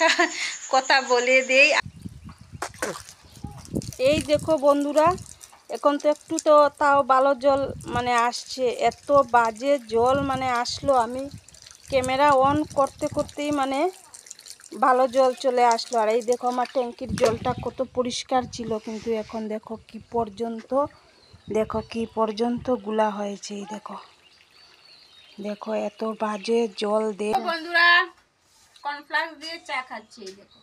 একটা কথা বলে দেই। এই দেখো বন্ধুরা, এখন তো একটু তো তাও ভালো জল মানে আসছে, এত বাজে জল মানে আসলো, আমি ক্যামেরা অন করতে করতেই মানে ভালো জল চলে আসলো। আর এই দেখো আমার ট্যাঙ্কির জলটা কত পরিষ্কার ছিল, কিন্তু এখন দেখো কি পর্যন্ত গুলা হয়েছে। এই দেখো দেখো এত বাজে জল দে। বন্ধুরা কর্নফ্লেক্স দিয়ে চা খাচ্ছি। এই দেখো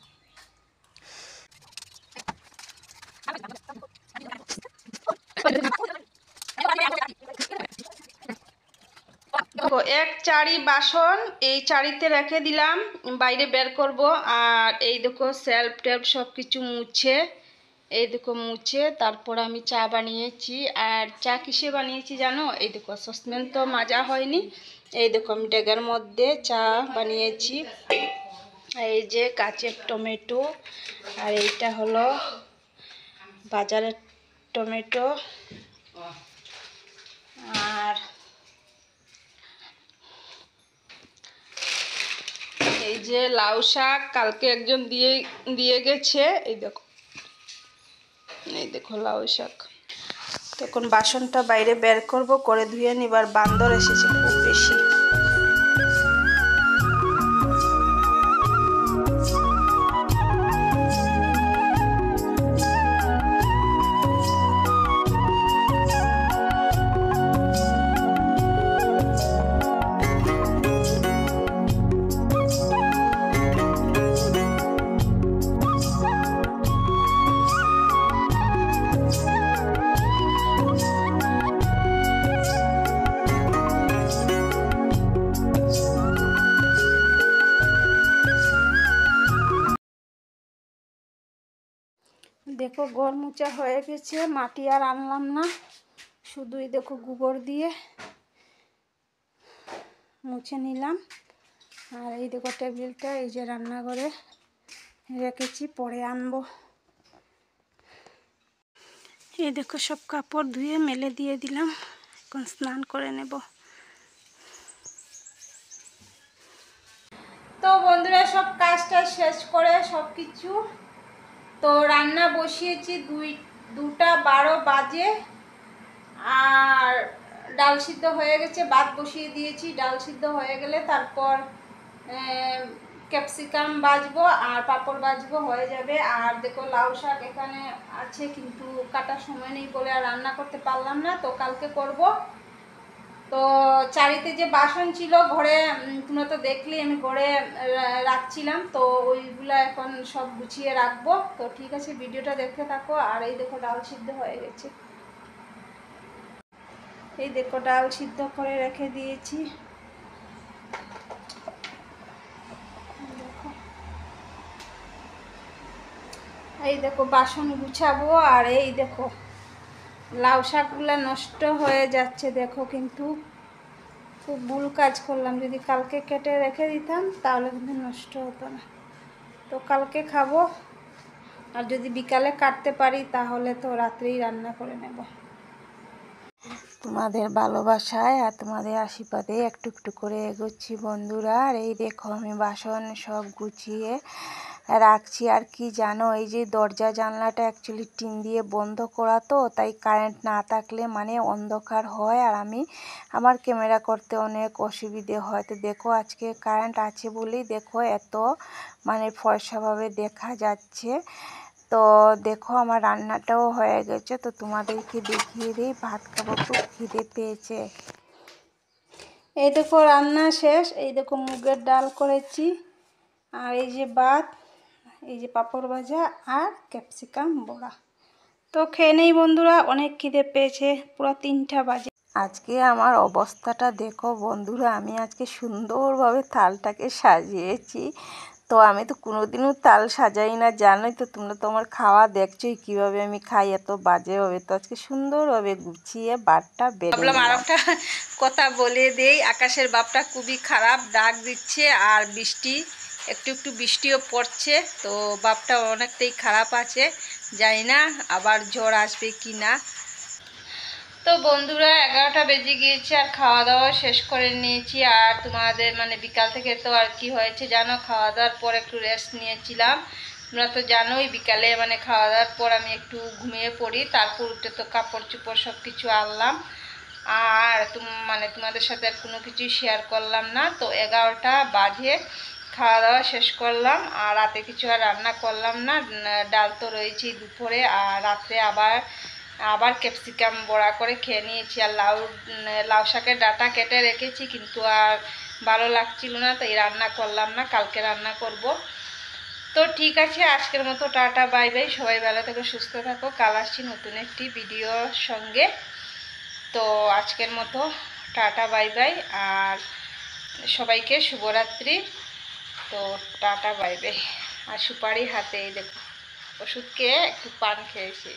এক চারি বাসন এই চারিতে রেখে দিলাম, বাইরে বের করব। আর এই দেখো সেলফ টেলফ সব কিছু মুছে, এই দেখো মুছে তারপর আমি চা বানিয়েছি। আর চা কিসে বানিয়েছি জানো? এই দেখো সসপ্যান তো মাজা হয়নি, এই দেখো আমি ডেগার মধ্যে চা বানিয়েছি। এই যে কাঁচের টমেটো, আর এইটা হলো বাজারের টমেটো, আর এই যে লাউ শাক কালকে একজন দিয়ে গেছে। এই দেখো লাউ শাক। তখন বাসনটা বাইরে বের করব, করে ধুয়ে নিবার, বান্দর এসেছে খুব বেশি। দেখো ঘর মোছা হয়ে গেছে, মাটি আর আনলাম না, শুধুই দেখো গোবর দিয়ে মুছে নিলাম। আর এই দেখো টেবিলটা এই যে রান্নাঘরে রেখেছি, পরে আনবো। এই দেখো সব কাপড় ধুয়ে মেলে দিয়ে দিলাম, এখন স্নান করে নেব। তো বন্ধুরা সব কাজটা শেষ করে সব কিছু তো রান্না বসিয়েছি, 2টা 12 বাজে। আর ডাল সিদ্ধ হয়ে গেছে, ভাত বসিয়ে দিয়েছি, ডাল সিদ্ধ হয়ে গেলে তারপর ক্যাপসিকাম ভাজবো আর পাঁপড় ভাজবো, হয়ে যাবে। আর দেখো লাউ শাক এখানে আছে, কিন্তু কাটার সময় নেই বলে আর রান্না করতে পারলাম না, তো কালকে করব। তো চারিতে যে বাসন ছিল ঘরে, তোমরা তো দেখলে আমি ঘরে রাখছিলাম, তো ওইগুলো এখন সব গুছিয়ে রাখবো। তো ঠিক আছে, ভিডিওটা দেখতে থাকো। আর এই দেখো ডাল সিদ্ধ হয়ে গেছে, এই দেখো ডাল সিদ্ধ করে রেখে দিয়েছি। এই দেখো বাসন গুছাবো। আর এই দেখো লাউ শাকগুলো নষ্ট হয়ে যাচ্ছে, দেখো কিন্তু খুব ভুল কাজ করলাম, যদি কালকে কেটে রেখে দিতাম তাহলে কিন্তু নষ্ট হতো না। তো কালকে খাবো, আর যদি বিকালে কাটতে পারি তাহলে তো রাত্রেই রান্না করে নেব। তোমাদের ভালোবাসায় আর তোমাদের আশীর্বাদে একটু একটু করে এগোচ্ছি বন্ধুরা। আর এই দেখো আমি বাসন সব গুছিয়ে রাখছি। আর কি জানো, এই যে দরজা জানলাটা অ্যাকচুয়ালি টিন দিয়ে বন্ধ করা, তো তাই কারেন্ট না থাকলে মানে অন্ধকার হয়, আর আমার ক্যামেরা করতে অনেক অসুবিধে হয়। তো দেখো আজকে কারেন্ট আছে বলেই দেখো এত মানে ফর্সাভাবে দেখা যাচ্ছে। তো দেখো আমার রান্নাটাও হয়ে গেছে, তো তোমাদেরকে দেখিয়ে দিই। ভাত খাবো, খুব খিদে পেয়েছে। এই দেখো রান্না শেষ, এই দেখো মুগের ডাল করেছি, আর এই যে ভাত, এই যে পাঁপড় ভাজা আর ক্যাপসিকাম বড়া। তো খেয়ে নেই বন্ধুরা, অনেক খিদে পেয়েছে, পুরো 3টা বাজে। আজকে আমার অবস্থাটা দেখো বন্ধুরা, আমি আজকে সুন্দরভাবে থালটাকে সাজিয়েছি। তো আমি তো কোনোদিনও তাল সাজাই না, জানোই তো, তোমরা তো আমার খাওয়া দেখছোই কীভাবে আমি খাই, এত বাজেভাবে। তো আজকে সুন্দরভাবে গুছিয়ে বারটা বেড়ে ভাবলাম আর একটা কথা বলে দেই। আকাশের ভাবটা খুবই খারাপ, দাগ দিচ্ছে, আর একটু একটু বৃষ্টিও পড়ছে, তো ভাবটা অনেকটাই খারাপ আছে। জানি না আবার ঝড় আসবে কি না। তো বন্ধুরা 11টা বেজে গিয়েছে আর খাওয়া দাওয়া শেষ করে নিয়েছি। আর তোমাদের মানে বিকাল থেকে তো আর কি হয়েছে জানো, খাওয়া দাওয়ার পর একটু রেস্ট নিয়েছিলাম। তোমরা তো জানোই বিকালে মানে খাওয়া দাওয়ার পর আমি একটু ঘুমিয়ে পড়ি, তারপর উঠে তো কাপড় চোপড় সব কিছু আনলাম। আর মানে তোমাদের সাথে আর কোনো কিছুই শেয়ার করলাম না। তো 11টা বাজে খাওয়া দাওয়া শেষ করলাম, আর রাতে কিছু আর রান্না করলাম না। ডাল তো রয়েছেই দুপুরে, আর রাত্রে আবার আবার ক্যাপসিকাম বড়া করে খেয়ে নিয়েছি। আর লাউ শাকের ডাঁটা কেটে রেখেছি, কিন্তু আর ভালো লাগছিল না, তাই রান্না করলাম না, কালকে রান্না করব। তো ঠিক আছে, আজকের মতো টাটা বাই বাই। সবাই ভালো থেকো, সুস্থ থাকো। কাল আসছি নতুন একটি ভিডিওর সঙ্গে। তো আজকের মতো টাটা বাই বাই, আর সবাইকে শুভরাত্রি। তো টাটা বাই বাই। আর সুপারি হাতে, এই দেখো ওষুধ খেয়ে একটু পান খেয়েছি।